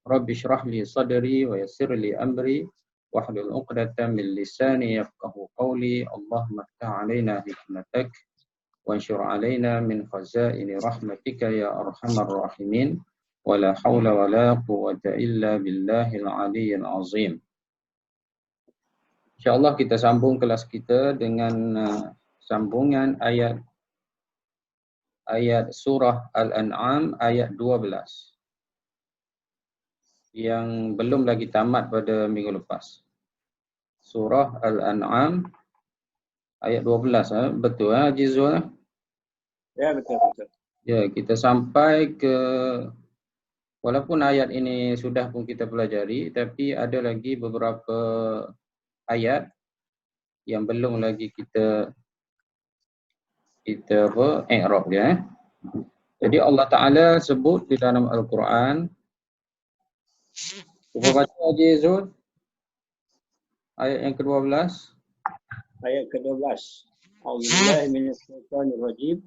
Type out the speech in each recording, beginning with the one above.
Rabbi shrah li sadri wa yassir li amri wahlul 'uqdatam min lisani yafqahu qawli. Allahumma iftah 'alaina hikmatak wanshur 'alaina min khazaini rahmatika ya arhamar rahimin. Wala haula wala quwwata illa billahil 'aliyyil 'azim. InsyaAllah kita sambung kelas kita dengan sambungan ayat surah Al-An'am ayat 12 yang belum lagi tamat pada minggu lepas. Surah Al-An'am ayat 12, betul Haji Zul? Ya, betul. Ya, kita sampai ke, walaupun ayat ini sudah pun kita pelajari, tapi ada lagi beberapa ayat yang belum lagi kita i'rab dia. Jadi Allah Ta'ala sebut di dalam Al-Quran, cuba baca Haji Zul ayat yang ke-12. Ayat ke-12. A'udzubillahi minasyaitonirrajim.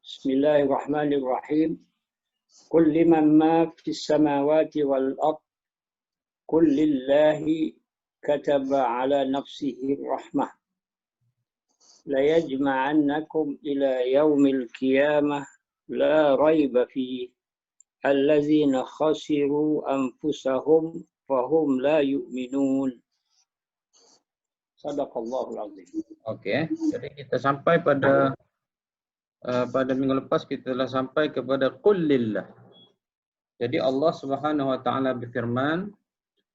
Bismillahirrahmanirrahim. Qul liman ma fis samawati wal ard qul lillahi kataba ala nafsihi rahmah la yajma'annakum ila yaumil qiyamah la raiba fihi allazina khasiru anfusahum fahum la yu'minun. Sadaqallahul azim. Okey, jadi kita sampai pada minggu lepas kita telah sampai kepada qul lillah. Jadi Allah Subhanahu wa taala berfirman,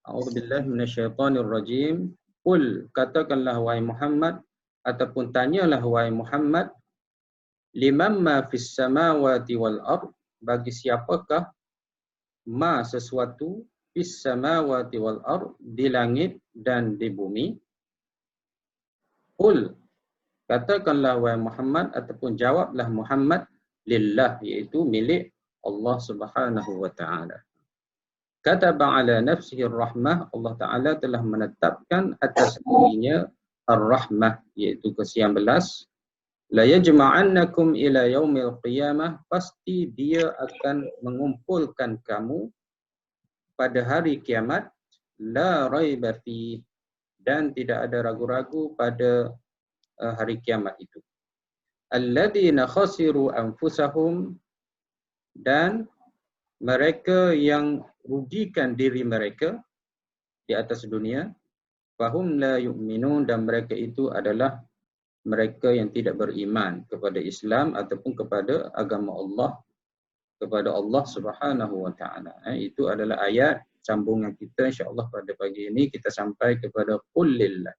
a'udzubillahi minasyaitonir rajim, qul, katakanlah wahai Muhammad ataupun tanyalah wahai Muhammad, liman ma fis samawati wal ard, bagi siapakah ma sesuatu fis samawati wal ard, di langit dan di bumi. Qul, katakanlah wahai Muhammad ataupun jawablah Muhammad, lillah, iaitu milik Allah Subhanahu wa taala. Kataba ala nafsihi rahmah, Allah Taala telah menetapkan atas dirinya ar-rahmah, iaitu ke-19. La yajma'annakum ila yaumil qiyamah, pasti dia akan mengumpulkan kamu pada hari kiamat. La raiba fi, dan tidak ada ragu-ragu pada hari kiamat itu. Alladzina khasiru anfusahum, dan mereka yang rugikan diri mereka di atas dunia. Fahum la yu'minun, dan mereka itu adalah mereka yang tidak beriman kepada Islam ataupun kepada agama Allah, kepada Allah Subhanahu wa taala. Itu adalah ayat sambungan kita insya-Allah pada pagi ini. Kita sampai kepada qul lillah.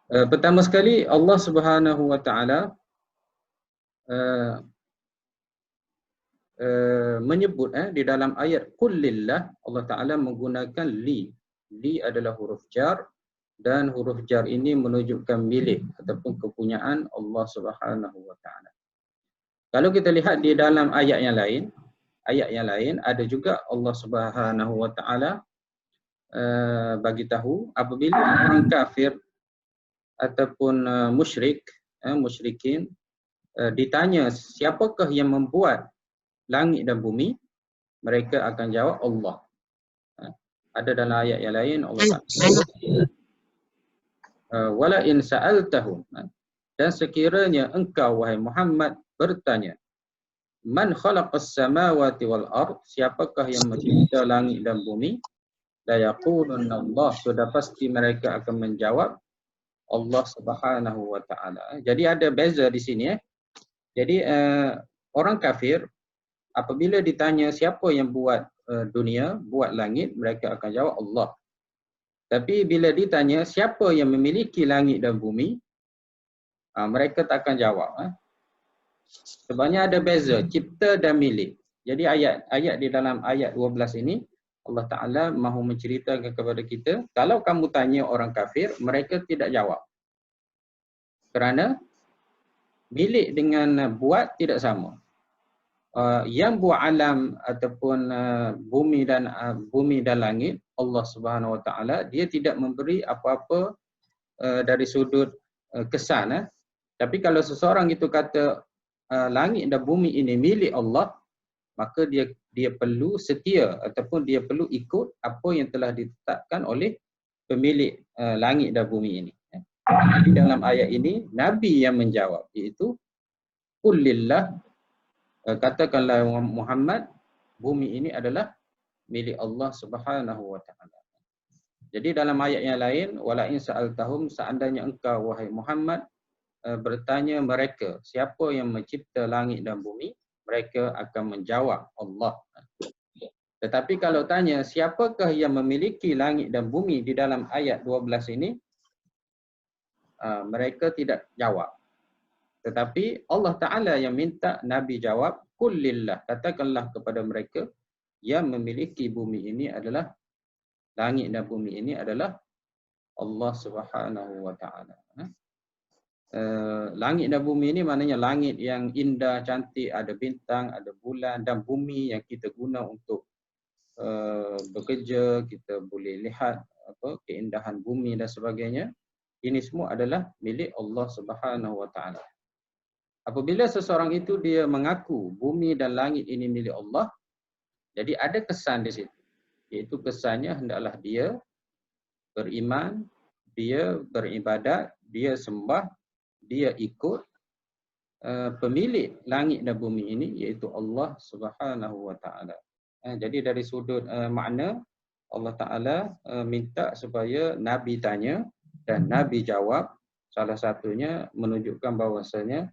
Pertama sekali Allah Subhanahu wa taala menyebut di dalam ayat qul lillah, Allah Taala menggunakan li. Li adalah huruf jar, dan huruf jar ini menunjukkan milik ataupun kepunyaan Allah Subhanahu wa taala. Kalau kita lihat di dalam ayat yang lain ada juga Allah Subhanahu wa taala bagi tahu apabila orang kafir ataupun musyrikin ditanya siapakah yang membuat langit dan bumi, mereka akan jawab Allah. Ada dalam ayat yang lain Allah Taala wala in sa'altahum, dan sekiranya engkau wahai Muhammad bertanya, man khalaqas samawati wal ard, siapakah yang mencipta langit dan bumi, la yaqulunna Allah, sudah pasti mereka akan menjawab Allah Subhanahu wa taala. Jadi ada beza di sini Jadi orang kafir apabila ditanya siapa yang buat dunia, buat langit, mereka akan jawab Allah. Tapi bila ditanya siapa yang memiliki langit dan bumi, mereka tak akan jawab. Sebabnya ada beza cipta dan milik. Jadi ayat di dalam ayat 12 ini Allah Ta'ala mahu menceritakan kepada kita, kalau kamu tanya orang kafir, mereka tidak jawab. Kerana milik dengan buat tidak sama. Yang buat alam ataupun bumi dan langit, Allah Subhanahu Wa Taala, dia tidak memberi apa-apa dari sudut kesan. Tapi kalau seseorang itu kata langit dan bumi ini milik Allah, maka dia dia perlu setia ataupun dia perlu ikut apa yang telah ditetapkan oleh pemilik langit dan bumi ini. Jadi dalam ayat ini Nabi yang menjawab, iaitu qul lillah, katakanlah Muhammad, bumi ini adalah milik Allah Subhanahu wa taala. Jadi dalam ayat yang lain, wala in sa'altahum, seandainya engkau wahai Muhammad bertanya mereka siapa yang mencipta langit dan bumi, mereka akan menjawab Allah. Tetapi kalau tanya siapakah yang memiliki langit dan bumi di dalam ayat 12 ini, mereka tidak jawab. Tetapi Allah Ta'ala yang minta Nabi jawab, qul lillah, katakanlah kepada mereka yang memiliki bumi ini adalah, langit dan bumi ini adalah Allah Subhanahu wa Ta'ala. Langit dan bumi ini maknanya langit yang indah, cantik, ada bintang, ada bulan, dan bumi yang kita guna untuk bekerja, kita boleh lihat keindahan bumi dan sebagainya. Ini semua adalah milik Allah Subhanahu wa taala. Apabila seseorang itu dia mengaku bumi dan langit ini milik Allah, jadi ada kesan di situ. Iaitu kesannya hendaklah dia beriman, dia beribadat, dia sembah, dia ikut pemilik langit dan bumi ini, iaitu Allah Subhanahu wa taala. Jadi dari sudut makna, Allah Ta'ala minta supaya Nabi tanya dan Nabi jawab. Salah satunya menunjukkan bahawasanya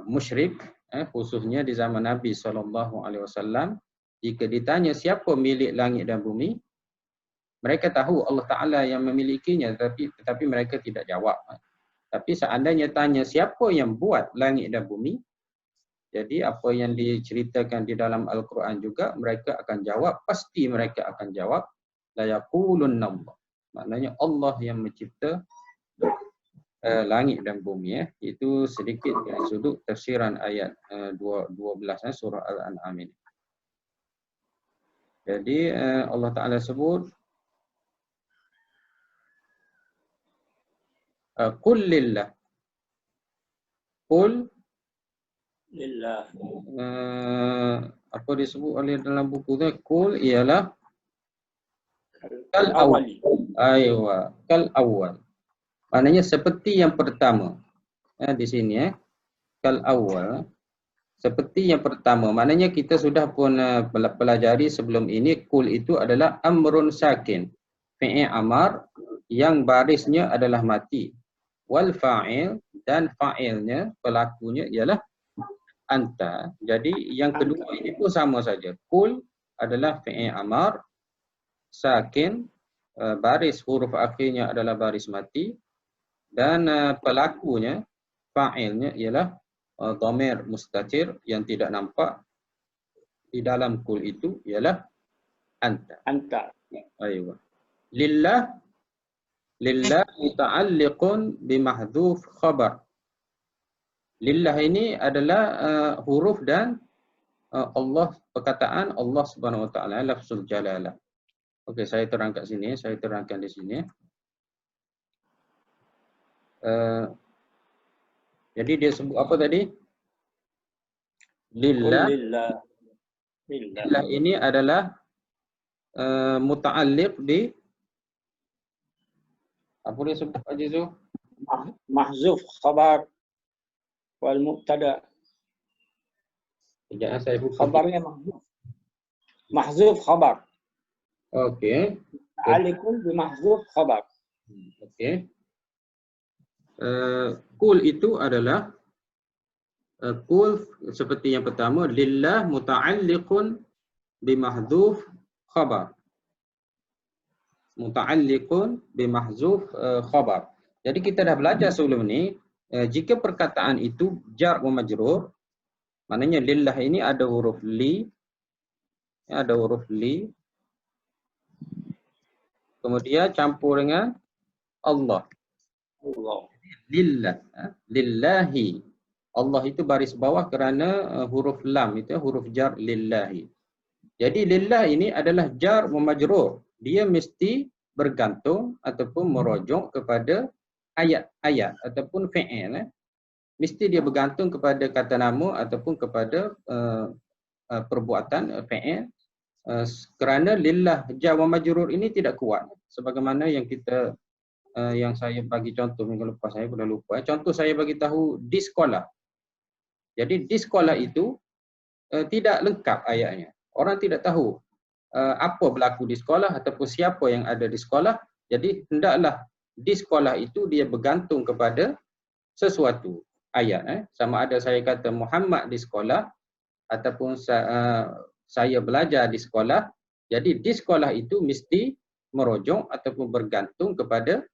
musyrik, khususnya di zaman Nabi SAW, jika ditanya siapa milik langit dan bumi, mereka tahu Allah Ta'ala yang memilikinya, tetapi mereka tidak jawab. Tapi seandainya tanya siapa yang buat langit dan bumi, jadi apa yang diceritakan di dalam Al-Quran juga, mereka akan jawab, pasti mereka akan jawab, la yaqulunna Allah. Maknanya Allah yang mencipta langit dan bumi. Itu sedikit dari sudut tafsiran ayat 12 surah Al-An'am ini. Jadi Allah Ta'ala sebut, qul lillah. Qul lillah. Apa disebut oleh dalam buku tu? Qul ialah kal awal. Aywa, kal awal. Maknanya seperti yang pertama. Di sini kal awal, seperti yang pertama. Maknanya kita sudah pun pelajari sebelum ini, qul itu adalah amrun sakin, fi'il amar yang barisnya adalah mati. Wal fa'il, dan fa'ilnya, pelakunya ialah anta. Jadi yang kedua ini pun sama saja. Qul adalah fi'il amar sakin, baris huruf akhirnya adalah baris mati, dan pelakunya, fa'ilnya ialah dhamir mustatir yang tidak nampak. Di dalam qul itu ialah anta. Anta. Aywa. Lillah, lillah muta'alliqun bimahdhuf khabar. Lillah ini adalah huruf dan Allah, perkataan Allah Subhanahu wa taala, lafzul jalalah. Okey, saya terangkan sini, saya terangkan di sini. Jadi dia sebut apa tadi? Lillah. Lillah ini adalah muta'alliq bi, apa dia sebut Haji Zu? Mahzuf khabar wal mubtada. Sekejap saya buka. Khabarnya mahzuf. Mahzuf khabar. Okey. Alikun bi mahzuf khabar. Okey. Qul itu adalah qul seperti yang pertama, lillah muta'alliqun bi mahdhuf khabar. Muta'alliqun bi mahzuf khabar. Jadi kita dah belajar sebelum ni, jika perkataan itu jar wa majrur, maknanya lillah ini ada huruf li, ada huruf li, kemudian campur dengan Allah. Allah. Lillah, lillahi. Allah itu baris bawah kerana huruf lam itu huruf jar lillahi. Jadi lillah ini adalah jar wa majrur. Dia mesti bergantung ataupun merujuk kepada ayat-ayat ataupun fi'il. Mesti dia bergantung kepada kata nama ataupun kepada perbuatan fi'il kerana lillah jar wa majrur ini tidak kuat sebagaimana yang kita yang saya bagi contoh minggu lepas, saya sudah lupa. Contoh saya bagi tahu di sekolah. Jadi di sekolah itu tidak lengkap ayatnya. Orang tidak tahu apa berlaku di sekolah ataupun siapa yang ada di sekolah. Jadi hendaklah di sekolah itu dia bergantung kepada sesuatu ayat. Sama ada saya kata Muhammad di sekolah ataupun saya belajar di sekolah. Jadi di sekolah itu mesti merujuk ataupun bergantung kepada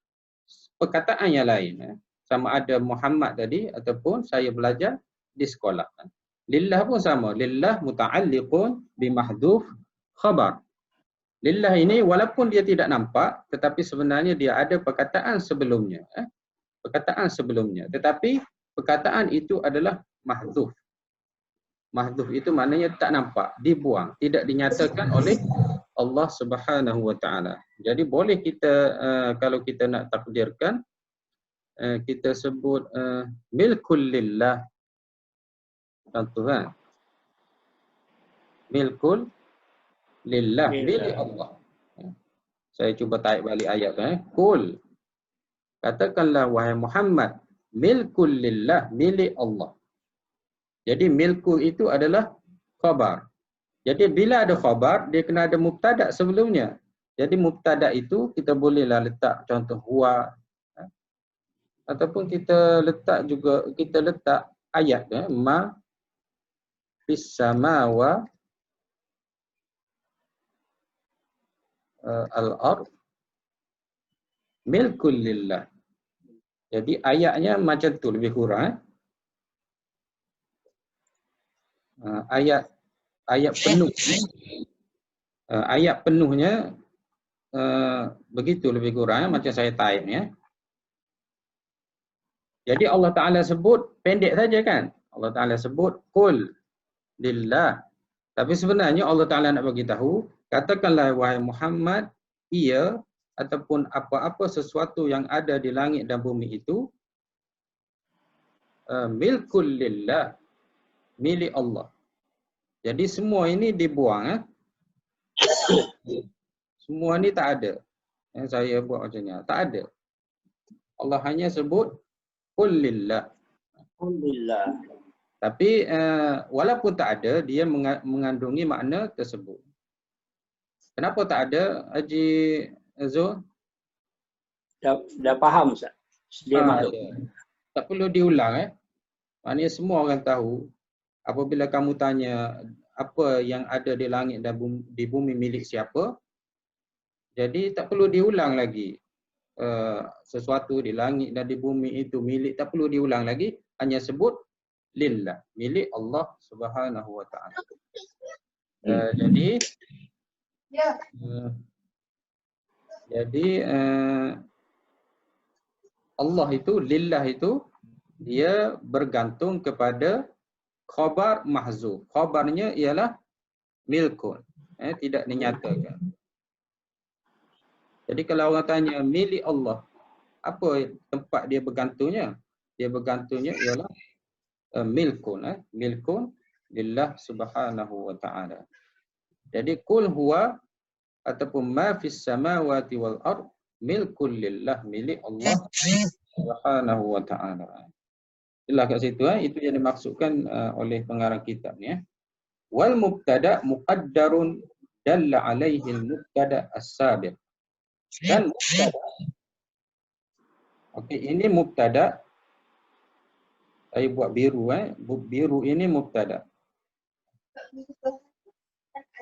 perkataan yang lain. Sama ada Muhammad tadi ataupun saya belajar di sekolah. Lillah pun sama. Lillah muta'alliqun bimahdhuf khabar. Lillah ini walaupun dia tidak nampak tetapi sebenarnya dia ada perkataan sebelumnya. Perkataan sebelumnya. Tetapi perkataan itu adalah mahdhuf. Mahdhuf itu maknanya tak nampak, dibuang, tidak dinyatakan oleh Allah Subhanahu wa taala. Jadi boleh kita kalau kita nak takdirkan kita sebut milkul lillah. Contoh kan? Milkul lillah, milik Allah. Saya cuba tarik balik ayat Qul. Katakanlah wahai Muhammad, milkul lillah, milik Allah. Jadi milku itu adalah khabar. Jadi bila ada khabar, dia kena ada mubtada sebelumnya. Jadi mubtada itu kita bolehlah letak contoh huwa ataupun kita letak ayat ma fis samawa al-ard milkul lillah. Jadi ayatnya macam tu lebih kurang. Ayat penuh. Ayat penuhnya begitu lebih kurang macam saya type ya. Jadi Allah Taala sebut pendek saja kan. Allah Taala sebut qul lillah. Tapi sebenarnya Allah Taala nak bagi tahu, katakanlah wahai Muhammad, ia ataupun apa-apa sesuatu yang ada di langit dan bumi itu milkul lillah, milik Allah. Jadi semua ini dibuang. Semua ni tak ada. Yang saya buat macam ni. Tak ada. Allah hanya sebut qul lillah. Qul lillah. Tapi walaupun tak ada, dia mengandungi makna tersebut. Kenapa tak ada, Haji Zul? Dah faham Ustaz. Dia masuk. Tak perlu diulang. Maknanya semua orang tahu. Apabila kamu tanya apa yang ada di langit dan di bumi milik siapa, jadi tak perlu diulang lagi. Sesuatu di langit dan di bumi itu milik, tak perlu diulang lagi, hanya sebut lillah, milik Allah Subhanahu wa taala. Jadi Allah itu, lillah itu dia bergantung kepada khabar mahzuf. Khabarnya ialah milkun. Tidak dinyatakan. Jadi kalau orang tanya milik Allah, apa tempat dia bergantungnya? Dia bergantungnya ialah milkun. Milkun lillah subhanahu wa ta'ala. Jadi kul huwa ataupun ma fis samawati wal ard milkun lillah, milik Allah subhanahu wa ta'ala. Itulah kat situ, itu yang dimaksudkan oleh pengarang kitab ni. Wal mubtada muqaddarun dalla alaihi al mubtada as-sabiq. Dan mubtada, okey, ini mubtada. Saya buat biru, biru ini mubtada.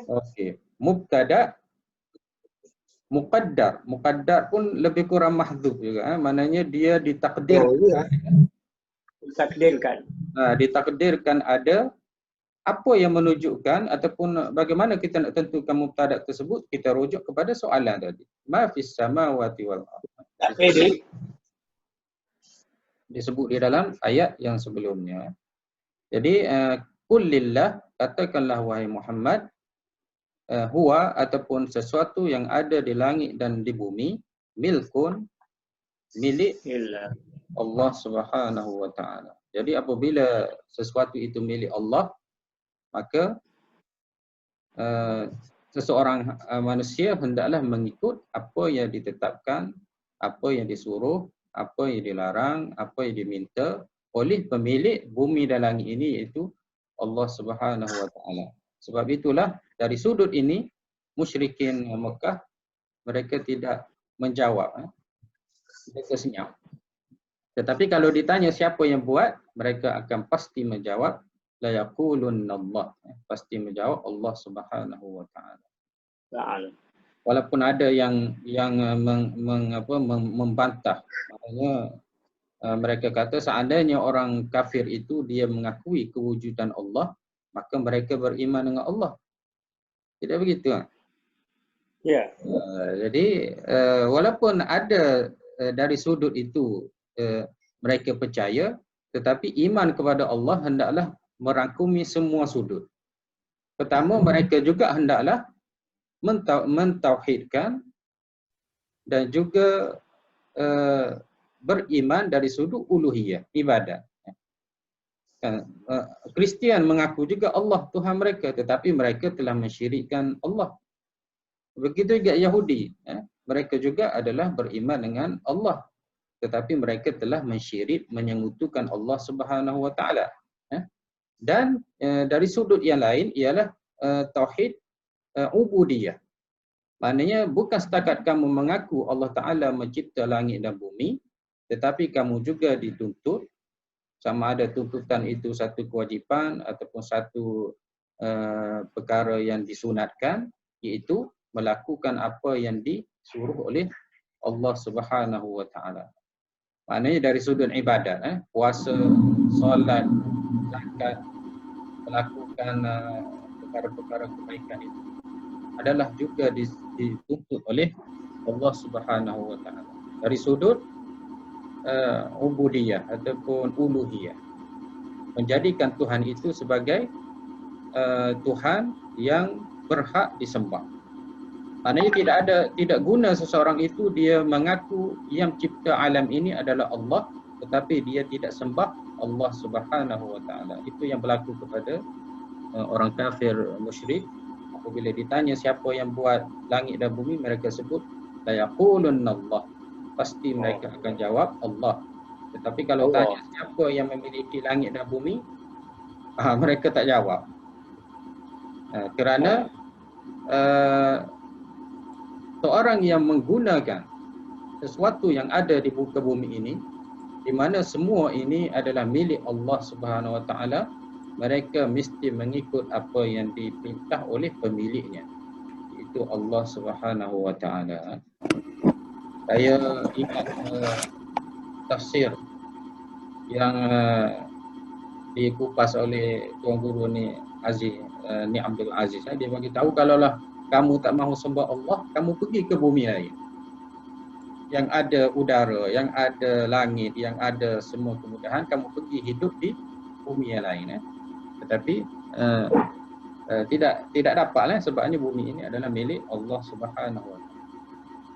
Okey, mubtada muqaddar. Muqaddar pun lebih kurang mahdzuf juga, maknanya dia ditakdirkan. Ditakdirkan. Ditakdirkan ada apa yang menunjukkan ataupun bagaimana kita nak tentukan mubtada tersebut, kita rujuk kepada soalan tadi. Ma fis samawati wal ardh. Disebut di dalam ayat yang sebelumnya. Jadi qul lillah, katakanlah wahai Muhammad, huwa ataupun sesuatu yang ada di langit dan di bumi, milkun, milik Allah Subhanahu wa ta'ala. Jadi apabila sesuatu itu milik Allah, maka seseorang manusia hendaklah mengikut apa yang ditetapkan, apa yang disuruh, apa yang dilarang, apa yang diminta oleh pemilik bumi dan langit ini, iaitu Allah Subhanahu wa taala. Sebab itulah dari sudut ini musyrikin Mekah mereka tidak menjawab, mereka senyap. Tetapi kalau ditanya siapa yang buat, mereka akan pasti menjawab la yaqulunallah, pasti menjawab Allah Subhanahu wa taala. Walaupun ada yang membantah, maknanya mereka kata seandainya orang kafir itu dia mengakui kewujudan Allah, maka mereka beriman dengan Allah. Tidak begitu? Ya. Jadi walaupun ada dari sudut itu mereka percaya, tetapi iman kepada Allah hendaklah merangkumi semua sudut. Pertama, mereka juga hendaklah mentauhidkan dan juga beriman dari sudut uluhiyah, ibadat. Kristian mengaku juga Allah Tuhan mereka, tetapi mereka telah mensyirikkan Allah. Begitu juga Yahudi, mereka juga adalah beriman dengan Allah, tetapi mereka telah mensyirik, menyekutukan Allah Subhanahu wa taala. Dan dari sudut yang lain ialah tauhid ubudiyah. Maknanya bukan setakat kamu mengaku Allah Taala mencipta langit dan bumi, tetapi kamu juga dituntut, sama ada tuntutan itu satu kewajipan ataupun satu perkara yang disunatkan, iaitu melakukan apa yang disuruh oleh Allah Subhanahu wa taala. Maknanya dari sudut ibadat, puasa, solat, zakat, melakukan perkara-perkara kebaikan itu adalah juga dituntut oleh Allah Subhanahu wa taala. Dari sudut ubudiyah ataupun uluhiyah, menjadikan Tuhan itu sebagai Tuhan yang berhak disembah. Maknanya tidak guna seseorang itu dia mengaku yang cipta alam ini adalah Allah, tetapi dia tidak sembah Allah Subhanahu wa taala. Itu yang berlaku kepada orang kafir musyrik. Apabila ditanya siapa yang buat langit dan bumi, mereka sebut la yaqulunallah. Pasti mereka akan jawab Allah. Tetapi kalau tanya siapa yang memiliki langit dan bumi, mereka tak jawab. Kerana seorang yang menggunakan sesuatu yang ada di muka bumi ini, di mana semua ini adalah milik Allah Subhanahu wa taala, mereka mesti mengikut apa yang diperintah oleh pemiliknya, iaitu Allah Subhanahu wa taala. Saya ingat tafsir yang dikupas oleh tuan guru ni Aziz, ni Abdul Aziz. Dia bagi tahu kalaulah kamu tak mahu sembah Allah, kamu pergi ke bumi lain yang ada udara, yang ada langit, yang ada semua kemudahan, kamu pergi hidup di bumi yang lain. Tetapi tidak dapatlah, sebabnya bumi ini adalah milik Allah Subhanahu wa taala.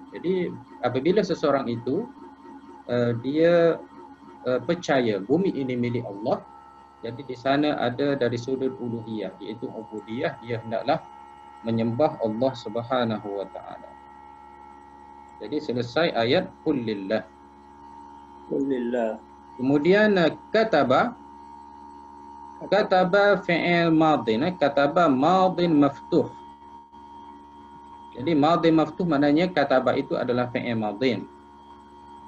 Jadi apabila seseorang itu dia percaya bumi ini milik Allah, jadi di sana ada dari sudut uluhiyah, iaitu ubudiyah, dia hendaklah menyembah Allah Subhanahu wa taala. Jadi selesai ayat qul lillah. Kemudian kataba fi'il madin, kataba madin maftuh. Jadi madin maftuh maknanya kataba itu adalah fi'il madin.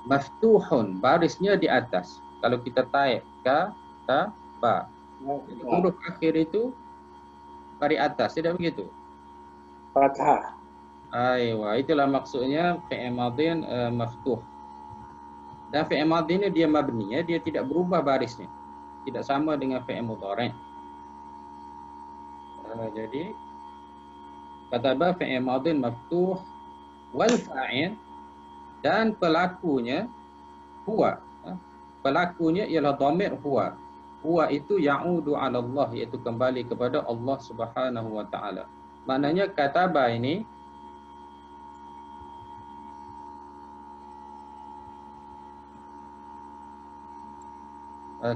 Maftuhun, barisnya di atas. Kalau kita type kataba, jadi huruf akhir itu baris atas, tidak begitu? Fathah. Aywa, itulah maksudnya fi'il madin maftuh. Dan fi'il madin ni dia mabni, dia tidak berubah barisnya. Tidak sama dengan fi'il mudhari'. Jadi kataba fi'il madin maftuh wal fa'il, dan pelakunya huwa. Pelakunya ialah dhamir huwa. Huwa itu ya'udu 'ala Allah, iaitu kembali kepada Allah Subhanahu wa taala. Maknanya kataba ini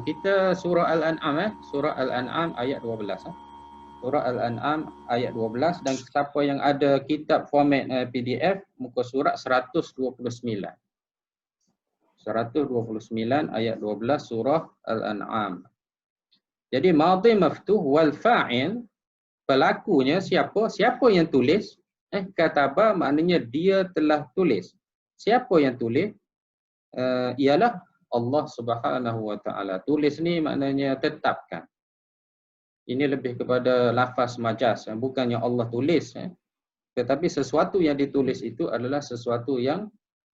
kita surah Al-An'am, surah Al-An'am ayat 12. Surah Al-An'am ayat 12, dan siapa yang ada kitab format PDF, muka surat 129. 129 ayat 12 surah Al-An'am. Jadi madhi maftuh wal fa'il, pelakunya siapa? Siapa yang tulis? Kataba maknanya dia telah tulis. Siapa yang tulis? Ialah Allah Subhanahu wa taala. Tulis ni maknanya tetapkan. Ini lebih kepada lafaz majaz, bukannya Allah tulis, tetapi sesuatu yang ditulis itu adalah sesuatu yang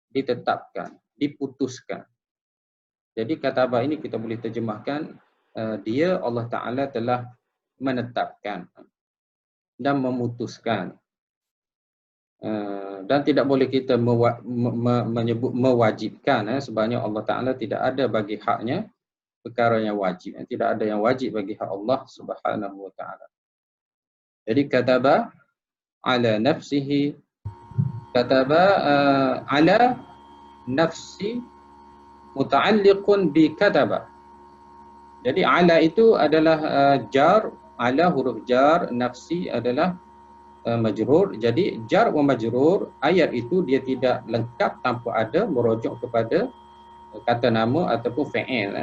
ditetapkan, diputuskan. Jadi kataba ini kita boleh terjemahkan, dia Allah Ta'ala telah menetapkan dan memutuskan. Dan tidak boleh kita menyebut mewajibkan, sebabnya Allah Ta'ala tidak ada bagi haknya perkara yang wajib. Tidak ada yang wajib bagi hak Allah Subhanahu wa taala. Jadi kataba ala nafsihi, kataba ala nafsi muta'alliqun bi kataba. Jadi ala itu adalah jar, ala huruf jar, nafsi adalah majrur. Jadi jar wa majrur, ayat itu dia tidak lengkap tanpa ada merujuk kepada kata nama ataupun fa'il.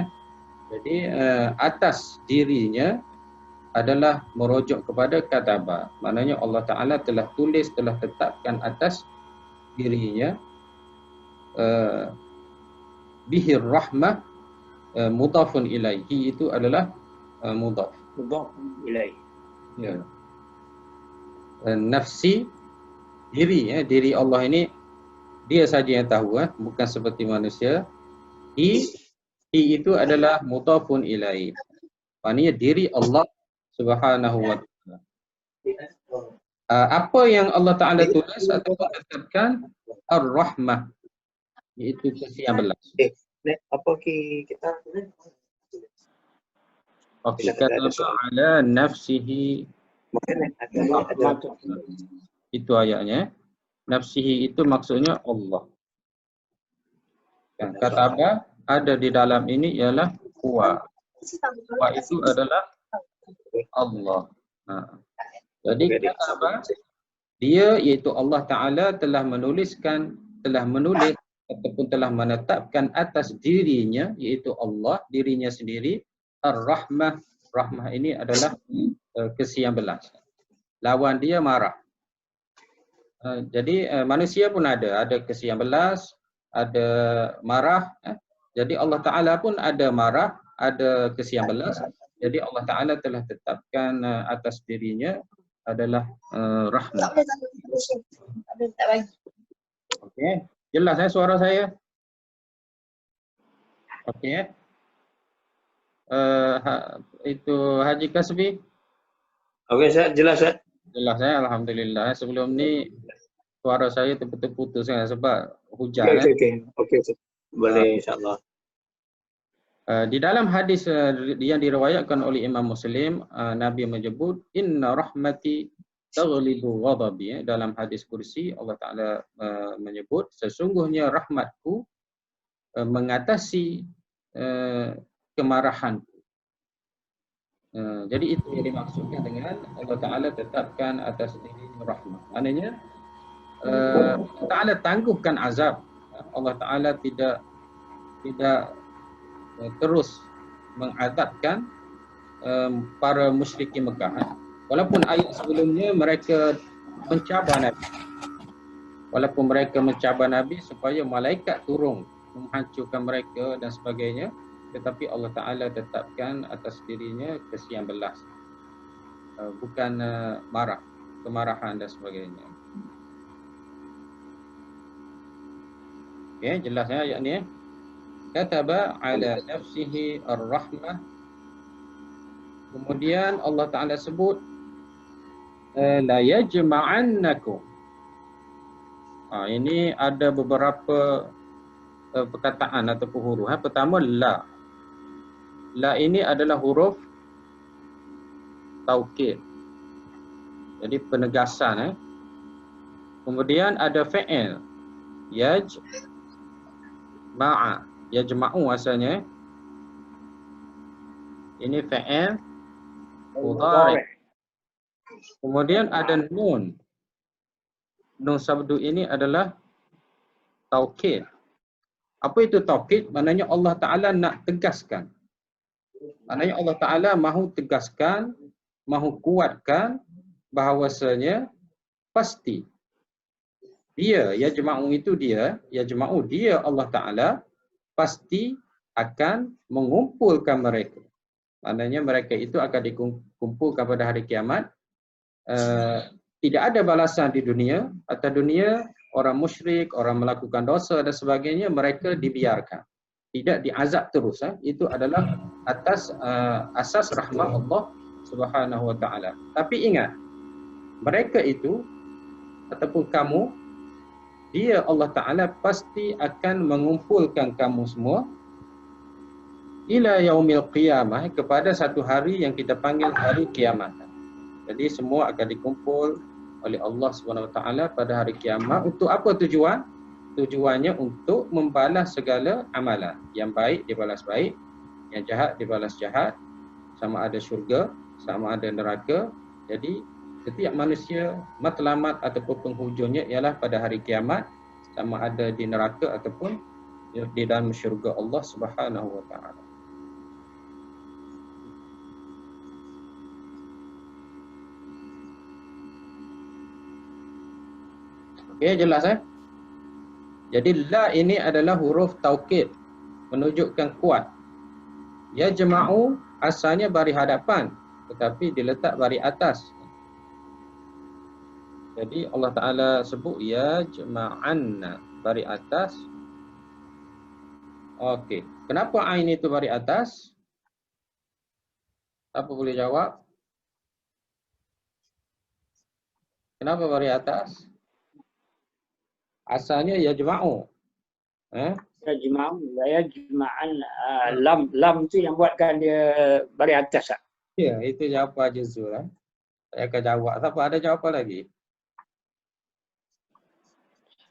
Jadi atas dirinya adalah merujuk kepada kataba. Maknanya Allah Ta'ala telah tulis, telah tetapkan atas dirinya. Bihir rahmah, mudhafun ilaihi itu adalah mudhaf. Mudhaf ilaihi. Ya. Nafsi, diri, diri Allah ini dia saja yang tahu, bukan seperti manusia. Hi itu adalah mudhafun ilaihi. Maknanya diri Allah Subhanahu wa taala. Apa yang Allah Ta'ala tulis atau tetapkan? Ar-Rahmah, iaitu kasih yang belas. Apa kita? Okey, kataba ala nafsihi. Itu ayatnya. Nafsihi itu maksudnya Allah. Kataba ada di dalam ini ialah huwa. Huwa itu adalah Allah. Jadi kataba, dia iaitu Allah Ta'ala telah menulis ataupun telah menetapkan atas dirinya, iaitu Allah, dirinya sendiri, Ar-Rahmah. Rahmah ini adalah kasih yang belas. Lawan dia marah. Jadi manusia pun ada kasih yang belas, ada marah. Jadi Allah Ta'ala pun ada marah, ada kasih yang belas. Jadi Allah Ta'ala telah tetapkan atas dirinya adalah rahmat. Okey, jelas suara saya? Okey. Itu Haji Kasbi. Okey, Ustaz, jelas, Ustaz. Jelas, alhamdulillah. Sebelum ni suara saya terputus sebab hujan. Okey, Ustaz. Boleh insya-Allah. Di dalam hadis yang diriwayatkan oleh Imam Muslim, Nabi menyebut inna rahmati taghlibu ghadabi. Dalam hadis kursi Allah Ta'ala menyebut sesungguhnya rahmatku mengatasi kemarahanku. Jadi itu yang dimaksudkan dengan Allah Ta'ala tetapkan atas diri rahmat. Maknanya Allah Ta'ala tangguhkan azab. Allah Ta'ala tidak terus mengazabkan para musyrikin Mekah. Walaupun ayat sebelumnya mereka mencabar Nabi. Walaupun mereka mencabar Nabi supaya malaikat turun menghancurkan mereka dan sebagainya, tetapi Allah Ta'ala tetapkan atas dirinya kasih yang belas. Bukan marah, kemarahan dan sebagainya. Okey, jelas ayat ni. Kataba ala nafsihi ar-rahmah. Kemudian Allah Ta'ala sebut la yajma'annakum. Ini ada beberapa perkataan ataupun huruf. Pertama la. La ini adalah huruf taukid. Jadi penegasan. Kemudian ada fa'il. Yajma'a. Yajma'u asalnya. Ini fa'il mudhari'. Kemudian ada nun. Nun sabdu ini adalah taukid. Apa itu taukid? Maknanya Allah Ta'ala nak tegaskan. Maknanya Allah Ta'ala mahu tegaskan, mahu kuatkan bahawasanya pasti dia, yajma'u itu dia, yajma'u dia Allah Ta'ala pasti akan mengumpulkan mereka. Maknanya mereka itu akan dikumpulkan pada hari kiamat. Tidak ada balasan di dunia. Atas dunia, orang musyrik, orang melakukan dosa dan sebagainya, mereka dibiarkan. Tidak diazab terus. Itu adalah atas asas rahmat Allah Subhanahu wa Ta'ala. Tapi ingat, mereka itu ataupun kamu, dia Allah Ta'ala pasti akan mengumpulkan kamu semua ila yaumil qiyamah, kepada satu hari yang kita panggil hari kiamat. Jadi semua akan dikumpul oleh Allah Subhanahu Wa Taala pada hari kiamat. Untuk apa tujuan? Tujuannya untuk membalas segala amalan. Yang baik dibalas baik, yang jahat dibalas jahat, sama ada syurga, sama ada neraka. Jadi setiap manusia matlamat ataupun penghujungnya ialah pada hari kiamat, sama ada di neraka ataupun di dalam syurga Allah Subhanahu Wa Taala. Okey, jelas Jadi la ini adalah huruf taukid, menunjukkan kuat. Ya jama'u asalnya bari hadapan, tetapi diletak bari atas. Jadi Allah Ta'ala sebut ya jama'anna, bari atas. Okey, kenapa ain itu bari atas? Siapa boleh jawab? Kenapa bari atas? Asalnya ya jama'u. Yajma'an lam tu yang buatkan dia bari atas. Ya, itu jawapan juzul. Saya akan jawab. Siapa ada jawapan lagi?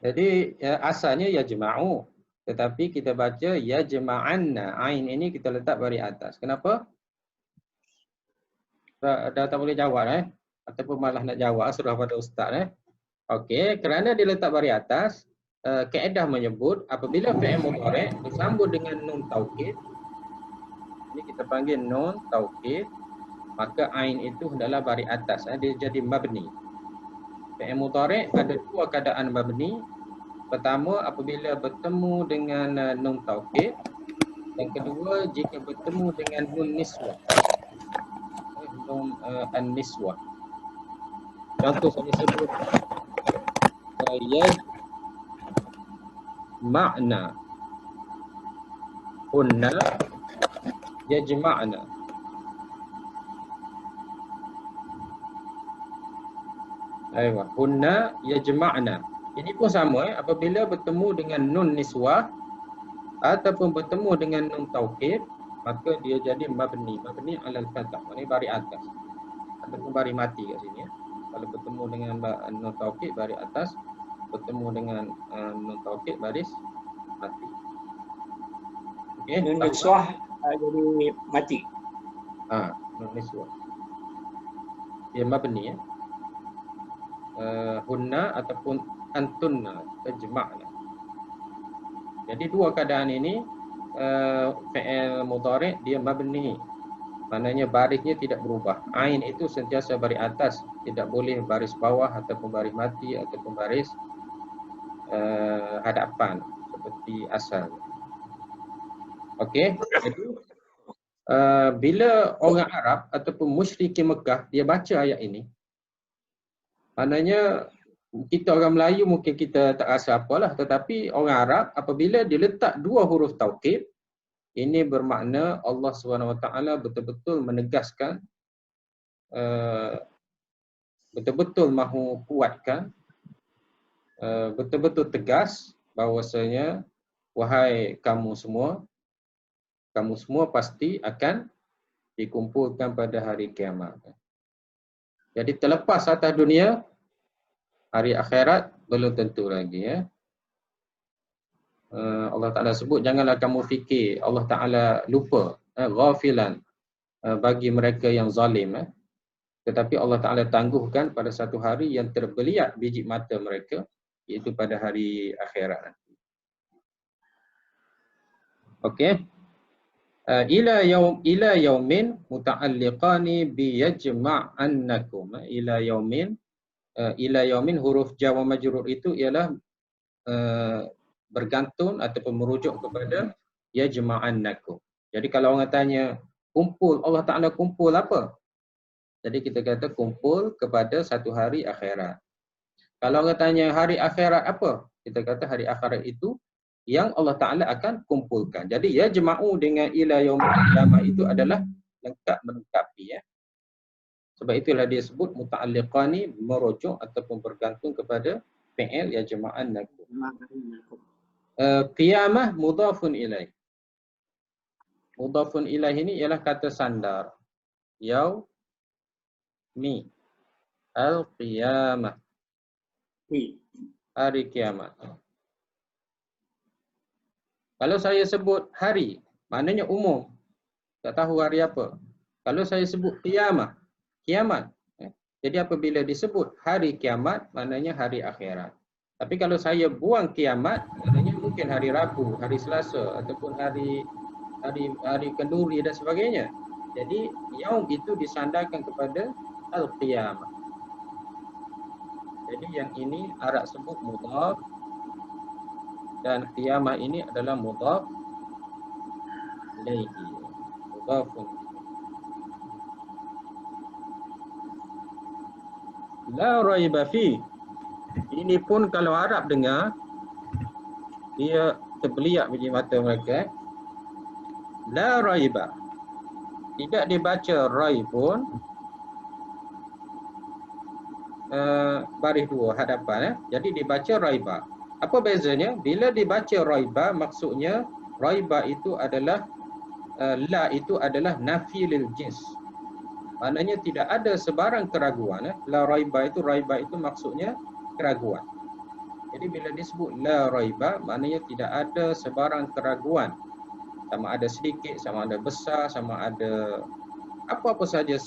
Jadi ya, asalnya ya jama'u, tetapi kita baca ya jama'anna. Ain ini kita letak bari atas. Kenapa? Dah tak boleh jawab ataupun malah nak jawab sudah pada ustaz Okey, kerana dia letak bari atas, kaedah menyebut apabila fi'il mudhari' bersambung dengan nun taukid, ini kita panggil nun taukid, maka ain itu hendaklah bari atas, dia jadi mabni. Fi'il mudhari' ada dua keadaan mabni. Pertama, apabila bertemu dengan nun taukid. Yang kedua, jika bertemu dengan nun niswah. Nun an-niswah. Contoh saya sebut yajma'na, hunna yajma'na. Aywa, hunna yajma'na. Ini pun sama apabila bertemu dengan nun niswah ataupun bertemu dengan nun taukid, maka dia jadi mabni. Mabni alal fathah, ini bari atas ataupun bari mati kat sini Kalau bertemu dengan nun taukid bari atas, bertemu dengan nun taukid baris mati. Okey, nun niswah jadi mati. Nun niswah. Dia mabni hunna ataupun antunna tajma'na. Jadi dua keadaan ini fi'il mudhari' dia mabni. Maknanya barisnya tidak berubah. Ain itu sentiasa baris atas, tidak boleh baris bawah ataupun baris mati ataupun baris hadapan seperti asal. Okey. Jadi bila orang Arab ataupun musyrikin Mekah dia baca ayat ini, maknanya kita orang Melayu mungkin kita tak rasa apalah, tetapi orang Arab apabila dia letak dua huruf taukid, ini bermakna Allah SWT betul-betul menegaskan, betul-betul mahu kuatkan, betul-betul tegas bahawasanya wahai kamu semua pasti akan dikumpulkan pada hari kiamat. Jadi terlepas atas dunia, hari akhirat belum tentu lagi Allah Ta'ala sebut, janganlah kamu fikir Allah Ta'ala lupa, ghafilan bagi mereka yang zalim. Tetapi Allah Ta'ala tangguhkan pada satu hari yang terbeliak biji mata mereka, iaitu pada hari akhirat. Okey. Ila yaumin muta'alliqani bi yajma'annakum. Ila yaumin huruf jar wa majrur itu ialah bergantung ataupun merujuk kepada yajma'annakum. Jadi kalau orang tanya kumpul, Allah Ta'ala kumpul apa? Jadi kita kata kumpul kepada satu hari akhirat. Kalau orang tanya hari akhirat apa? Kita kata hari akhirat itu yang Allah Ta'ala akan kumpulkan. Jadi ya jema'u dengan ila yaumil qiyamah itu adalah lengkap melengkapi. Ya. Sebab itulah dia sebut muta'alliqani, merujuk ataupun bergantung kepada fi'il ya jama'annakum. Qiyamah mudhafun ilaih. Mudhafun ilaih ini ialah kata sandar. Yaumi al-qiyamah. Hari kiamat. Kalau saya sebut hari, maknanya umum. Tak tahu hari apa. Kalau saya sebut kiamat. Jadi apabila disebut hari kiamat, maknanya hari akhirat. Tapi kalau saya buang kiamat, maknanya mungkin hari Rabu, hari Selasa ataupun hari kenduri dan sebagainya. Jadi yaum itu disandarkan kepada al-qiyamah. Jadi yang ini Arab sebut mudhaf dan qiyamah ini adalah mudhaf ilaihi. Mudhafun. La raiba fi. Ini pun kalau Arab dengar, dia terbeliak biji mata mereka. La raiba. Tidak dibaca raibun. Baris dua hadapan. Jadi dibaca raiba. Apa bezanya? Bila dibaca raiba, maksudnya raiba itu adalah la itu adalah nafi lil jins. Maknanya tidak ada sebarang keraguan. La raiba itu maksudnya keraguan. Jadi bila disebut la raiba, maknanya tidak ada sebarang keraguan. Sama ada sedikit, sama ada besar, sama ada apa-apa saja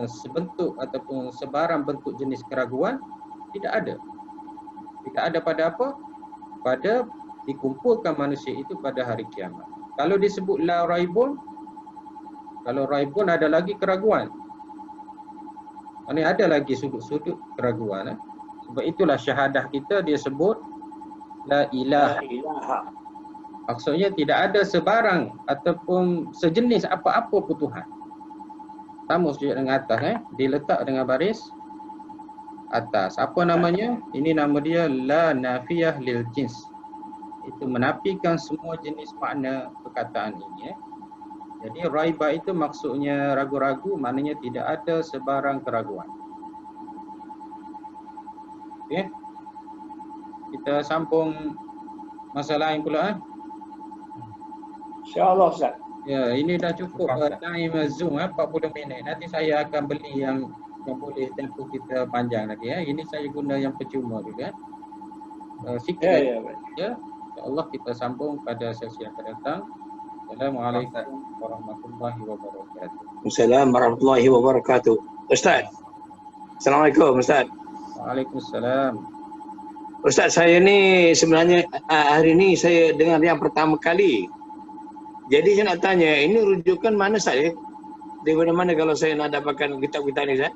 sebentuk ataupun sebarang bentuk jenis keraguan, tidak ada. Tidak ada pada apa? Pada dikumpulkan manusia itu pada hari kiamat. Kalau disebut la raibun, kalau raibun ada lagi keraguan. Ini ada lagi sudut-sudut keraguan. Sebab itulah syahadah kita dia sebut la ilaha. Maksudnya tidak ada sebarang ataupun sejenis apa-apa pun Tuhan. Sama sujud dengan atas. Diletak dengan baris atas. Apa namanya? Ini nama dia la nafiyah lil jins. Itu menafikan semua jenis makna perkataan ini. Jadi raiba itu maksudnya ragu-ragu, maknanya tidak ada sebarang keraguan. Okey. Kita sambung masalah lain pula. InsyaAllah Ustaz. Ya, ini dah cukup time Zoom 40 minit. Nanti saya akan beli yang boleh tempoh kita panjang lagi. Ini saya guna yang percuma juga. Sikit ya. InsyaAllah kita sambung pada sesi yang akan datang. Assalamualaikum warahmatullahi wabarakatuh. Assalamualaikum warahmatullahi wabarakatuh. Ustaz. Assalamualaikum Ustaz. Waalaikumsalam. Ustaz, saya ni sebenarnya hari ni saya dengar yang pertama kali. Jadi saya nak tanya, ini rujukan mana saya? Di mana-mana kalau saya nak dapatkan kitab-kitab ni Ustaz?